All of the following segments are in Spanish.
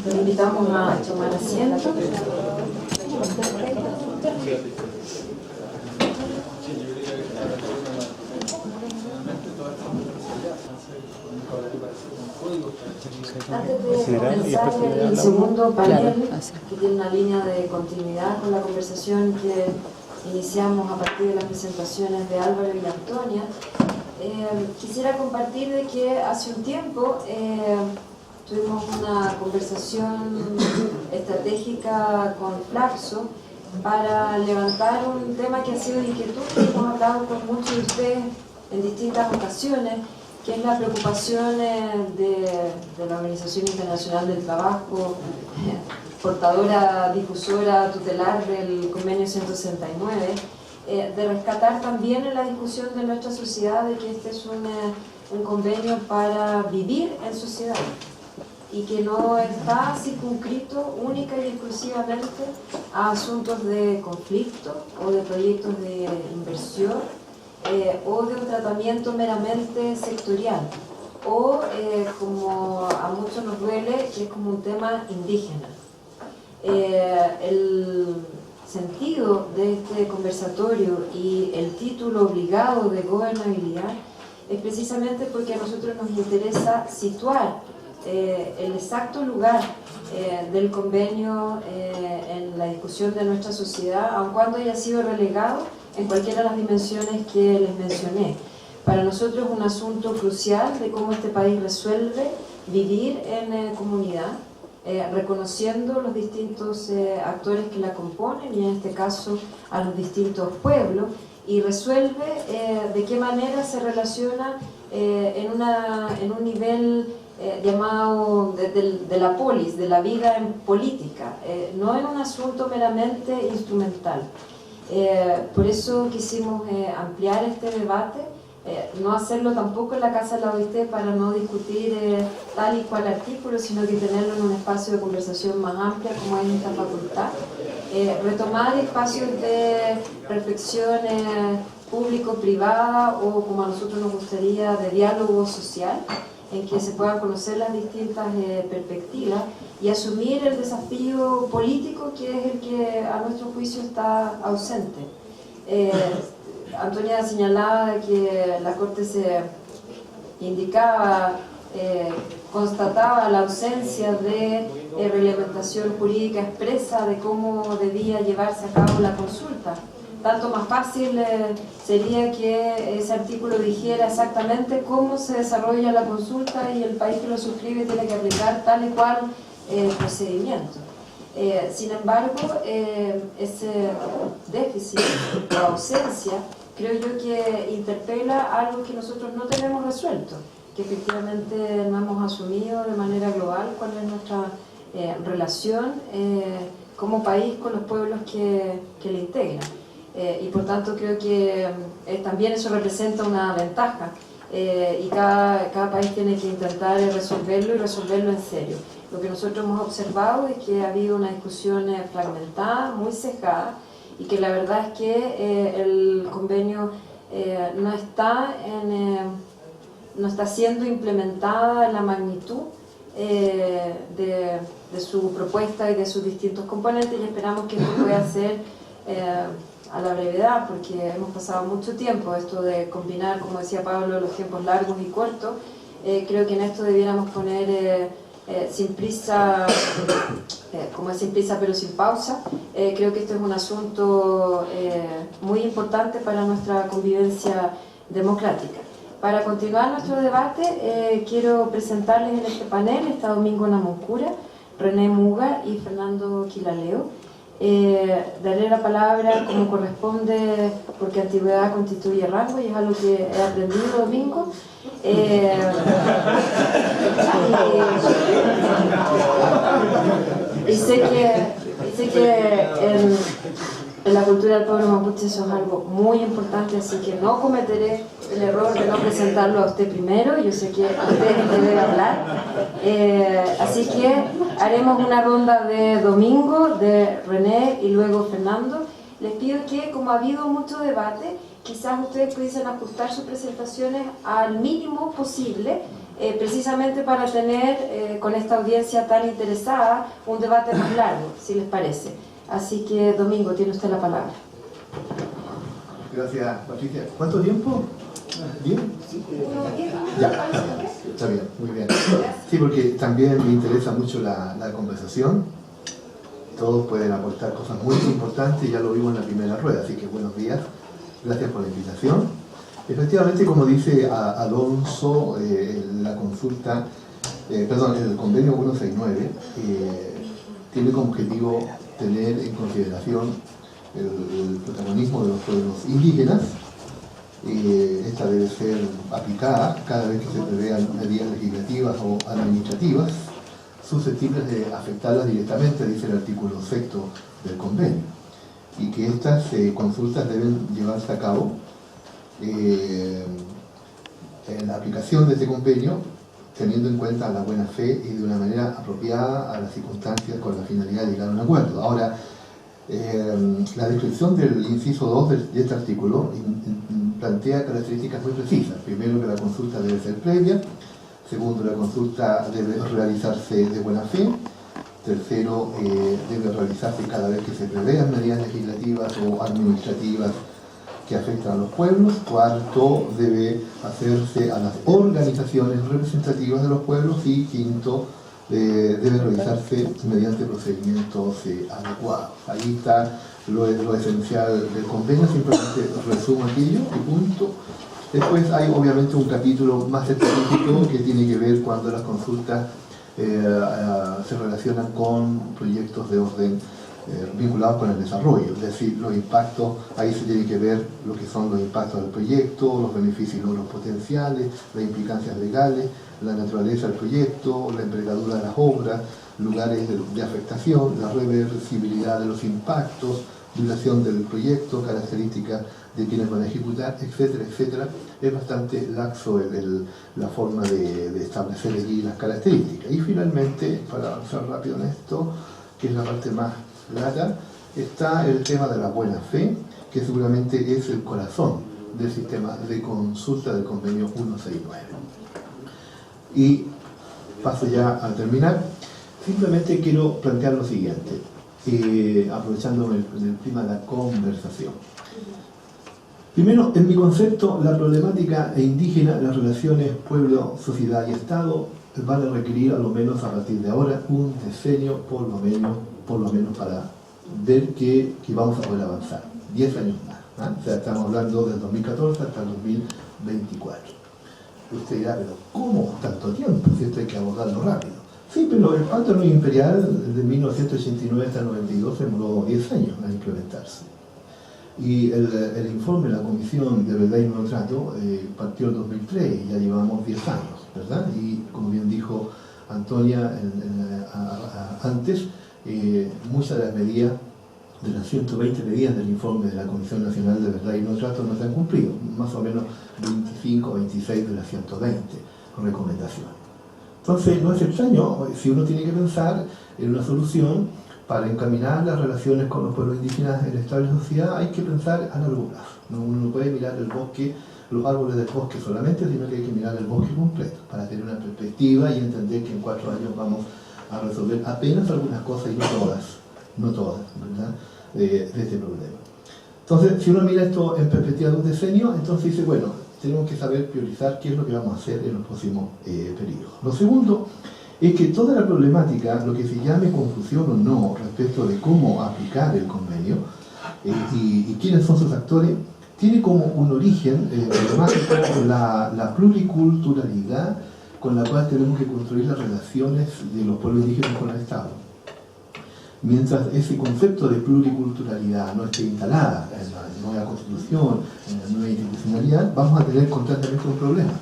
Los invitamos a tomar asiento. Antes de comenzar el segundo panel, que tiene una línea de continuidad con la conversación que iniciamos a partir de las presentaciones de Álvaro y Antonia, quisiera compartir de que hace un tiempo tuvimos una conversación estratégica con Flaxo para levantar un tema que ha sido de inquietud, que hemos hablado con muchos de ustedes en distintas ocasiones, que es la preocupación de la Organización Internacional del Trabajo, portadora, difusora, tutelar del Convenio 169, de rescatar también en la discusión de nuestra sociedad de que este es un convenio para vivir en sociedad y que no está circunscrito única y exclusivamente a asuntos de conflicto o de proyectos de inversión o de un tratamiento meramente sectorial o como a muchos nos duele, que es como un tema indígena. El sentido de este conversatorio y el título obligado de gobernabilidad es precisamente porque a nosotros nos interesa situar el exacto lugar del convenio en la discusión de nuestra sociedad, aun cuando haya sido relegado en cualquiera de las dimensiones que les mencioné. Para nosotros es un asunto crucial de cómo este país resuelve vivir en comunidad, reconociendo los distintos actores que la componen, y en este caso a los distintos pueblos, y resuelve de qué manera se relaciona en un nivel llamado de la polis, de la vida en política, no en un asunto meramente instrumental. Por eso quisimos ampliar este debate, no hacerlo tampoco en la Casa de la OIT para no discutir tal y cual artículo, sino que tenerlo en un espacio de conversación más amplia como es esta facultad. Retomar espacios de reflexión público-privada o, como a nosotros nos gustaría, de diálogo social, en que se puedan conocer las distintas perspectivas y asumir el desafío político que es el que a nuestro juicio está ausente. Antonia señalaba que la Corte se indicaba, constataba la ausencia de reglamentación jurídica expresa de cómo debía llevarse a cabo la consulta. Tanto más fácil sería que ese artículo dijera exactamente cómo se desarrolla la consulta y el país que lo suscribe tiene que aplicar tal y cual procedimiento. Sin embargo, ese déficit o ausencia creo yo que interpela algo que nosotros no tenemos resuelto, que efectivamente no hemos asumido de manera global cuál es nuestra relación como país con los pueblos que le integran. Y por tanto creo que también eso representa una ventaja y cada país tiene que intentar resolverlo y resolverlo en serio. Lo que nosotros hemos observado es que ha habido una discusión fragmentada, muy cejada, y que la verdad es que el convenio no está siendo implementada en la magnitud de su propuesta y de sus distintos componentes, y esperamos que esto pueda ser a la brevedad, porque hemos pasado mucho tiempo esto de combinar, como decía Pablo, los tiempos largos y cortos. Creo que en esto debiéramos poner sin prisa, como es sin prisa pero sin pausa. Creo que esto es un asunto muy importante para nuestra convivencia democrática. Para continuar nuestro debate, quiero presentarles en este panel esta Domingo Namuncura, René Muga y Fernando Quilaleo. Daré la palabra como corresponde, porque antigüedad constituye rango y es algo que he aprendido, Domingo. Y sé que en la cultura del pueblo mapuche eso es algo muy importante, así que no cometeré el error de no presentarlo a usted primero. Yo sé que a usted le debe hablar, así que haremos una ronda de Domingo, de René y luego Fernando. Les pido que, como ha habido mucho debate, quizás ustedes pudiesen ajustar sus presentaciones al mínimo posible, precisamente para tener con esta audiencia tan interesada un debate más largo, si les parece. Así que, Domingo, tiene usted la palabra. Gracias, Patricia. ¿Cuánto tiempo? ¿Bien? Sí, ya, está bien, muy bien. Sí, porque también me interesa mucho la conversación. Todos pueden aportar cosas muy importantes, ya lo vimos en la primera rueda, así que buenos días. Gracias por la invitación. Efectivamente, como dice Alonso, la consulta, el convenio 169 tiene como objetivo tener en consideración el protagonismo de los pueblos indígenas. Esta debe ser aplicada cada vez que se prevean medidas legislativas o administrativas susceptibles de afectarlas directamente, dice el artículo 6 del convenio, y que estas consultas deben llevarse a cabo en la aplicación de este convenio, teniendo en cuenta la buena fe y de una manera apropiada a las circunstancias con la finalidad de llegar a un acuerdo. Ahora, la descripción del inciso 2 de este artículo plantea características muy precisas. Primero, que la consulta debe ser previa. Segundo, la consulta debe realizarse de buena fe. Tercero, debe realizarse cada vez que se prevean medidas legislativas o administrativas que afectan a los pueblos. Cuarto, debe hacerse a las organizaciones representativas de los pueblos. Y quinto, debe realizarse mediante procedimientos adecuados. Ahí está lo esencial del convenio, simplemente resumo aquello y punto. Después hay obviamente un capítulo más específico que tiene que ver cuando las consultas se relacionan con proyectos de orden vinculados con el desarrollo, es decir, los impactos, ahí se tiene que ver lo que son los impactos del proyecto, los beneficios y logros potenciales, las implicancias legales, la naturaleza del proyecto, la envergadura de las obras, lugares de afectación, la reversibilidad de los impactos, duración del proyecto, características de quienes van a ejecutar, etcétera, etcétera. Es bastante laxo la forma de establecer allí las características. Y finalmente, para avanzar rápido en esto, que es la parte más larga, está el tema de la buena fe, que seguramente es el corazón del sistema de consulta del convenio 169. Y paso ya a terminar. Simplemente quiero plantear lo siguiente, aprovechando el clima de la conversación. Primero, en mi concepto, la problemática indígena, las relaciones pueblo, sociedad y Estado van a requerir, a lo menos a partir de ahora, un decenio por lo menos para ver que vamos a poder avanzar. 10 años más. O sea, estamos hablando del 2014 hasta el 2024. Usted dirá, pero ¿cómo tanto tiempo? Si esto hay que abordarlo rápido. Sí, pero el Pacto No Imperial de 1989 hasta el 92 demoró 10 años a implementarse. Y el informe de la Comisión de Verdad y Nuevo Trato partió en 2003 y ya llevamos 10 años, ¿verdad? Y como bien dijo Antonia antes, muchas de las medidas, de las 120 medidas del informe de la Comisión Nacional de Verdad y Nuevo Trato no se han cumplido, más o menos 25 o 26 de las 120 recomendaciones. Entonces no es extraño si uno tiene que pensar en una solución para encaminar las relaciones con los pueblos indígenas en la estable sociedad. Hay que pensar a largo plazo. Uno no puede mirar el bosque, los árboles del bosque solamente, sino que hay que mirar el bosque completo para tener una perspectiva y entender que en 4 años vamos a resolver apenas algunas cosas y no todas, ¿verdad?, de este problema. Entonces, si uno mira esto en perspectiva de un decenio, entonces dice, bueno, tenemos que saber priorizar qué es lo que vamos a hacer en los próximos periodos. Lo segundo es que toda la problemática, lo que se llame confusión o no respecto de cómo aplicar el convenio y quiénes son sus actores, tiene como un origen problemático la pluriculturalidad con la cual tenemos que construir las relaciones de los pueblos indígenas con el Estado. Mientras ese concepto de pluriculturalidad no esté instalada en la nueva constitución, en la nueva institucionalidad, vamos a tener constantemente un problema,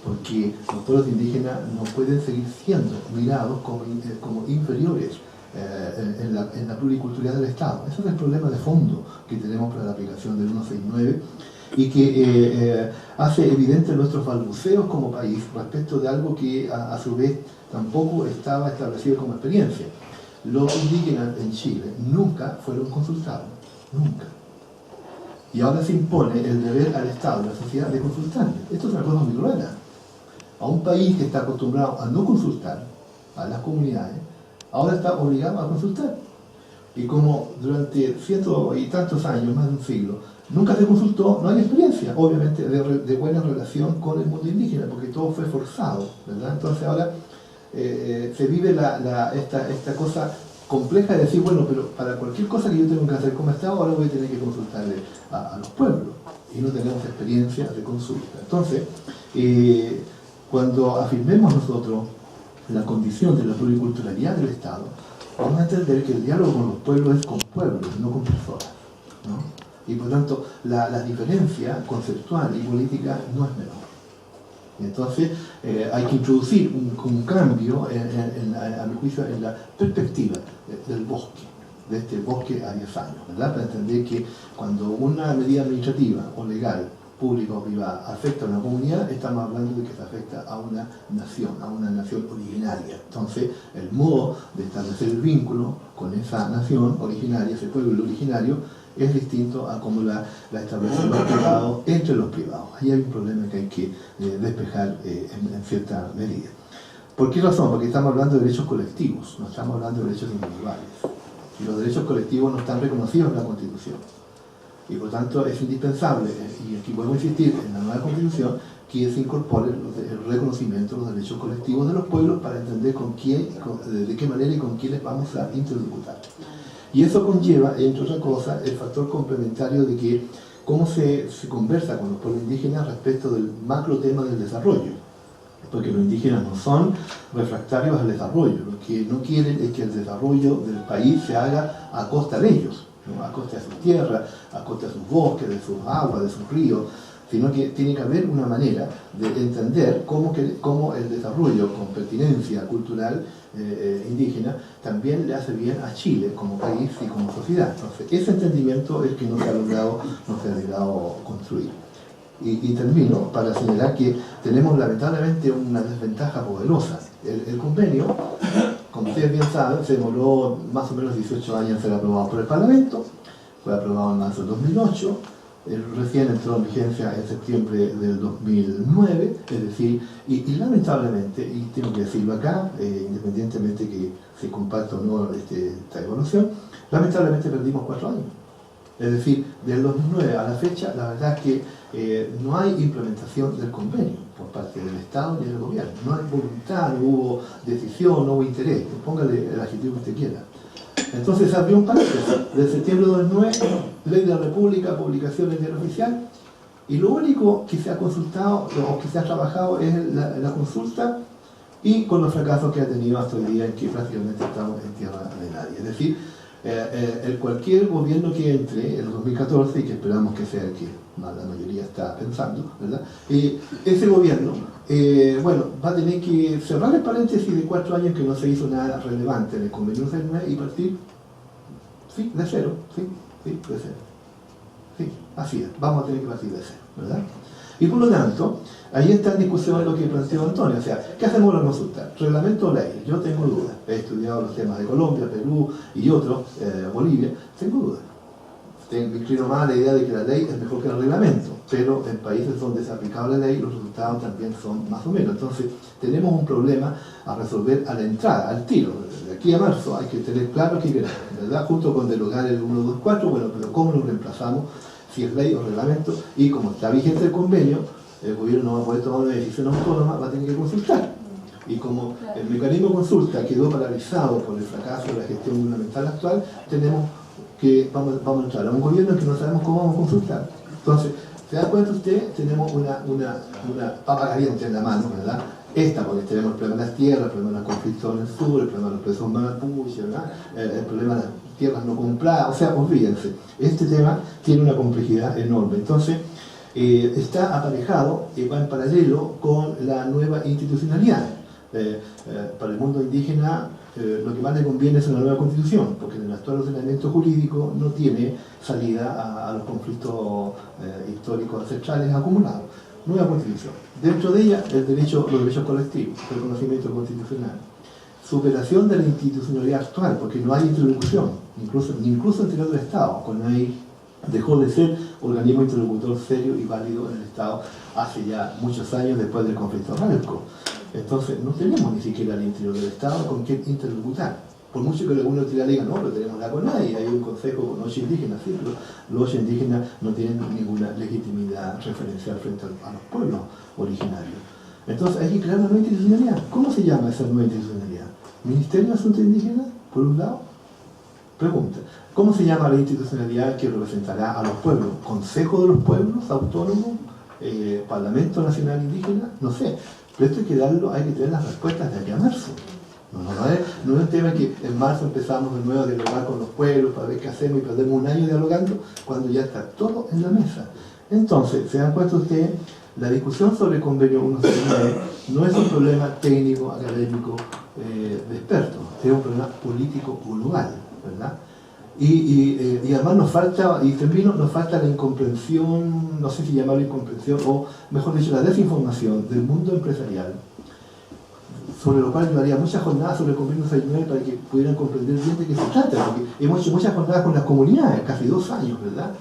porque los pueblos indígenas no pueden seguir siendo mirados como inferiores en la pluriculturalidad del Estado. Ese es el problema de fondo que tenemos para la aplicación del 169 y que hace evidente nuestros balbuceos como país respecto de algo que a su vez tampoco estaba establecido como experiencia. Los indígenas en Chile nunca fueron consultados, nunca. Y ahora se impone el deber al Estado, a la sociedad, de consultarle. Esto es una cosa muy cruela. A un país que está acostumbrado a no consultar a las comunidades, ahora está obligado a consultar. Y como durante cientos y tantos años, más de un siglo, nunca se consultó, no hay experiencia, obviamente, de buena relación con el mundo indígena, porque todo fue forzado, ¿verdad? Entonces ahora se vive esta cosa compleja de decir, bueno, pero para cualquier cosa que yo tengo que hacer como Estado, ahora voy a tener que consultarle a los pueblos, y no tenemos experiencia de consulta. Entonces, cuando afirmemos nosotros la condición de la pluriculturalidad del Estado, vamos a entender que el diálogo con los pueblos es con pueblos, no con personas, ¿no? Y por tanto, la diferencia conceptual y política no es menor. Entonces, hay que introducir un cambio, a mi juicio, en la perspectiva del bosque, de este bosque a 10 años, ¿verdad? Para entender que cuando una medida administrativa o legal, pública o privada, afecta a una comunidad, estamos hablando de que se afecta a una nación originaria. Entonces, el modo de establecer el vínculo con esa nación originaria, ese pueblo originario, es distinto a cómo la establecen los privados entre los privados. Ahí hay un problema que hay que despejar en cierta medida. ¿Por qué razón? Porque estamos hablando de derechos colectivos, no estamos hablando de derechos individuales. Y los derechos colectivos no están reconocidos en la Constitución. Y por tanto es indispensable, y aquí podemos insistir en la nueva Constitución, que se incorpore el reconocimiento de los derechos colectivos de los pueblos para entender de qué manera y con quiénes vamos a interlocutar. Y eso conlleva, entre otras cosas, el factor complementario de que cómo se conversa con los pueblos indígenas respecto del macro tema del desarrollo. Porque los indígenas no son refractarios al desarrollo, lo que no quieren es que el desarrollo del país se haga a costa de ellos, ¿no? A costa de sus tierras, a costa de sus bosques, de sus aguas, de sus ríos, sino que tiene que haber una manera de entender cómo el desarrollo con pertinencia cultural indígena también le hace bien a Chile como país y como sociedad. Entonces, ese entendimiento es el que no se ha logrado construir. Y termino para señalar que tenemos lamentablemente una desventaja poderosa. El convenio, como ustedes bien saben, se demoró más o menos 18 años en ser aprobado por el Parlamento, fue aprobado en marzo del 2008, recién entró en vigencia en septiembre del 2009, es decir, y lamentablemente, y tengo que decirlo acá, independientemente que se comparta o no esta evolución, lamentablemente perdimos 4 años. Es decir, del 2009 a la fecha, la verdad es que no hay implementación del convenio por parte del Estado ni del gobierno. No hay voluntad, no hubo decisión, no hubo interés. Póngale el adjetivo que usted quiera. Entonces se abrió un paréntesis. De septiembre de 2009, Ley de la República, publicación en el Diario Oficial, y lo único que se ha consultado o que se ha trabajado es la consulta, y con los fracasos que ha tenido hasta hoy día en que prácticamente estamos en tierra de nadie. Es decir, cualquier gobierno que entre en el 2014, y que esperamos que sea el que la mayoría está pensando, ¿verdad? Ese gobierno, bueno, va a tener que cerrar el paréntesis de 4 años que no se hizo nada relevante en el convenio 69 y partir, sí, de cero, sí, de cero. Sí, así es, vamos a tener que partir de cero, ¿verdad? Y por lo tanto, ahí está en discusión lo que planteó Antonio, o sea, ¿qué hacemos para consultar? ¿Reglamento o ley? Yo tengo dudas, he estudiado los temas de Colombia, Perú y otros, Bolivia, tengo dudas. Me inclino más a la idea de que la ley es mejor que el reglamento, pero en países donde se ha aplicado la ley, los resultados también son más o menos. Entonces, tenemos un problema a resolver a la entrada, al tiro. De aquí a marzo hay que tener claro qué queremos, ¿verdad? Junto con derogar el 124, bueno, pero ¿cómo lo reemplazamos? Si es ley o reglamento, y como está vigente el convenio, el gobierno no va a poder tomar una decisión autónoma, va a tener que consultar. Y como el mecanismo de consulta quedó paralizado por el fracaso de la gestión gubernamental actual, tenemos que vamos a entrar a un gobierno que no sabemos cómo vamos a consultar. Entonces, ¿se da cuenta usted? Tenemos una papa caliente en la mano, ¿verdad? Porque tenemos el problema de las tierras, el problema de los conflictos en el sur, el problema de los presos mapuche, ¿verdad? El problema de las tierras no compradas, o sea, olvídense. Este tema tiene una complejidad enorme. Entonces, está aparejado y va en paralelo con la nueva institucionalidad. Para el mundo indígena, lo que más le conviene es una nueva constitución, porque en el actual ordenamiento jurídico no tiene salida a los conflictos históricos ancestrales acumulados. Nueva constitución. Dentro de ella, los derechos colectivos, reconocimiento constitucional. Superación de la institucionalidad actual, porque no hay interlocución, incluso interior del Estado, con ley, dejó de ser organismo interlocutor serio y válido en el Estado hace ya muchos años después del conflicto armado. Entonces no tenemos ni siquiera al interior del Estado con quien interlocutar. Por mucho que algunos digan, no, pero tenemos la CONADI, hay un consejo con 8 indígenas, sí, pero los 8 indígenas no tienen ninguna legitimidad referencial frente a los pueblos originarios. Entonces hay que crear una nueva institucionalidad. ¿Cómo se llama esa nueva institucionalidad? ¿Ministerio de Asuntos Indígenas, por un lado? Pregunta. ¿Cómo se llama la institucionalidad que representará a los pueblos? ¿Consejo de los Pueblos Autónomos? ¿Parlamento Nacional Indígena? No sé. Pero esto hay que darlo, hay que tener las respuestas de aquí a marzo. No es un tema que en marzo empezamos de nuevo a dialogar con los pueblos para ver qué hacemos y perdemos un año dialogando cuando ya está todo en la mesa. Entonces, se dan cuenta ustedes, la discusión sobre el convenio 169 no es un problema técnico, académico, de expertos, es un problema político global, ¿verdad? Y además nos falta, y termino, nos falta la incomprensión, no sé si llamarlo incomprensión, o mejor dicho, la desinformación del mundo empresarial, sobre lo cual yo haría muchas jornadas sobre el convenio 69 para que pudieran comprender bien de qué se trata, porque hemos hecho muchas jornadas con las comunidades, casi 2 años, ¿verdad?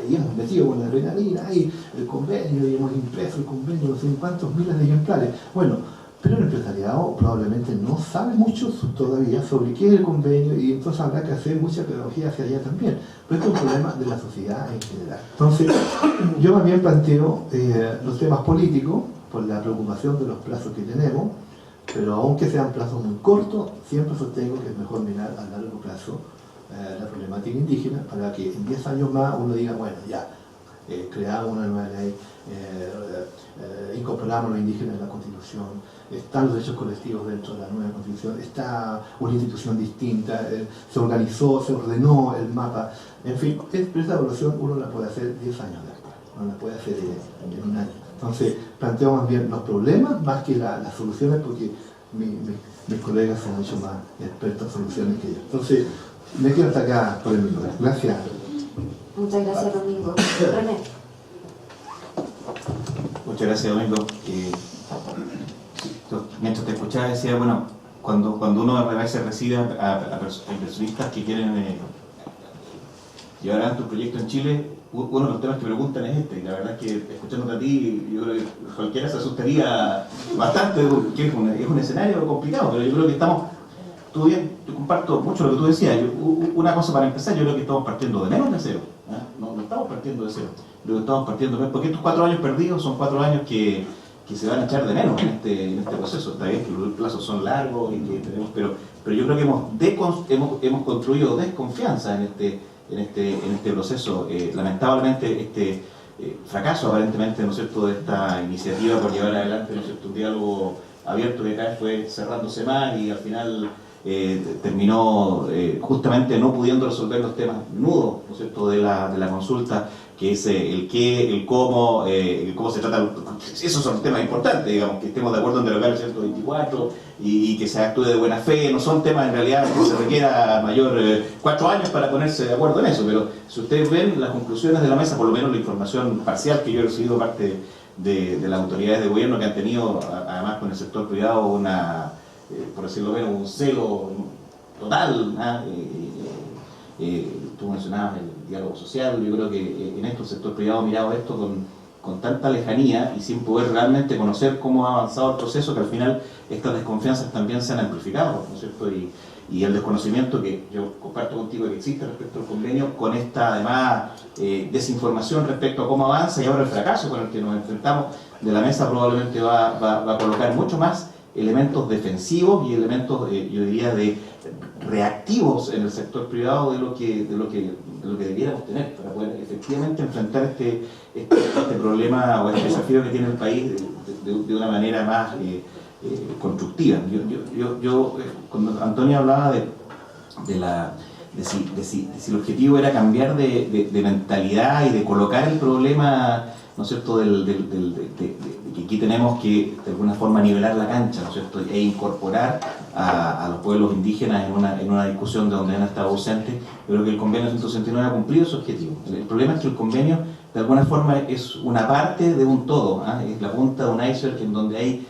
Y hemos metido con la adrenalina ahí el convenio, y hemos impreso el convenio, no sé cuántos miles de ejemplares. Bueno, pero el empresariado probablemente no sabe mucho todavía sobre qué es el convenio, y entonces habrá que hacer mucha pedagogía hacia allá también. Pero esto es un problema de la sociedad en general. Entonces, yo más bien planteo los temas políticos, por la preocupación de los plazos que tenemos, pero aunque sean plazos muy cortos, siempre sostengo que es mejor mirar a largo plazo la problemática indígena para que en 10 años más uno diga, bueno, ya, creamos una nueva ley, incorporamos a los indígenas en la Constitución, están los derechos colectivos dentro de la nueva Constitución, está una institución distinta, se organizó, se ordenó el mapa, en fin, pero esta evaluación uno la puede hacer 10 años después, no la puede hacer en un año. Entonces, planteo más bien los problemas más que las soluciones, porque mis colegas son mucho más expertos en soluciones que yo. Entonces, me quedo hasta acá por el minuto. Gracias. Muchas gracias, Domingo. René. Muchas gracias, Domingo. Mientras te escuchaba decía, bueno, cuando uno a veces recibe a inversionistas que quieren llevar adelante un proyecto en Chile, uno de los temas que preguntan es este, y la verdad es que escuchándote a ti, yo creo que cualquiera se asustaría bastante, porque es un escenario complicado, pero yo creo que estamos, yo comparto mucho lo que tú decías. Una cosa para empezar, yo creo que estamos partiendo de menos de cero, no estamos partiendo de cero, creo que estamos partiendo de menos, porque estos 4 años perdidos son 4 años que se van a echar de menos en este proceso. Está bien que los plazos son largos y que tenemos, pero yo creo que hemos construido desconfianza en este proceso. Lamentablemente este fracaso aparentemente, ¿no es cierto?, de esta iniciativa por llevar adelante, ¿no es cierto?, un diálogo abierto que cada vez fue cerrándose más y al final terminó justamente no pudiendo resolver los temas nudos, ¿no es cierto?, de la consulta, que es el qué, el cómo se trata. Esos son temas importantes, digamos, que estemos de acuerdo en derogar el 124 y que se actúe de buena fe. No son temas en realidad que se requiera mayor 4 años para ponerse de acuerdo en eso, pero si ustedes ven las conclusiones de la mesa, por lo menos la información parcial que yo he recibido parte de las autoridades de gobierno, que han tenido además con el sector privado por decirlo menos, un celo total, tú mencionabas el diálogo social. Yo creo que en esto el sector privado ha mirado esto con tanta lejanía y sin poder realmente conocer cómo ha avanzado el proceso, que al final estas desconfianzas también se han amplificado, ¿no es cierto? Y el desconocimiento que yo comparto contigo que existe respecto al convenio, con esta además desinformación respecto a cómo avanza, y ahora el fracaso con el que nos enfrentamos de la mesa probablemente va a colocar mucho más elementos defensivos y elementos, yo diría, de reactivos en el sector privado de lo que debiéramos tener para poder efectivamente enfrentar este problema o este desafío que tiene el país de una manera más constructiva. Cuando Antonio hablaba de si el objetivo era cambiar de mentalidad y de colocar el problema, ¿no es cierto?, que aquí tenemos que de alguna forma nivelar la cancha, ¿no es cierto?, e incorporar a los pueblos indígenas en una discusión de donde han estado ausentes. Yo creo que el convenio 169 ha cumplido ese objetivo. El problema es que el convenio de alguna forma es una parte de un todo, es la punta de un iceberg en donde hay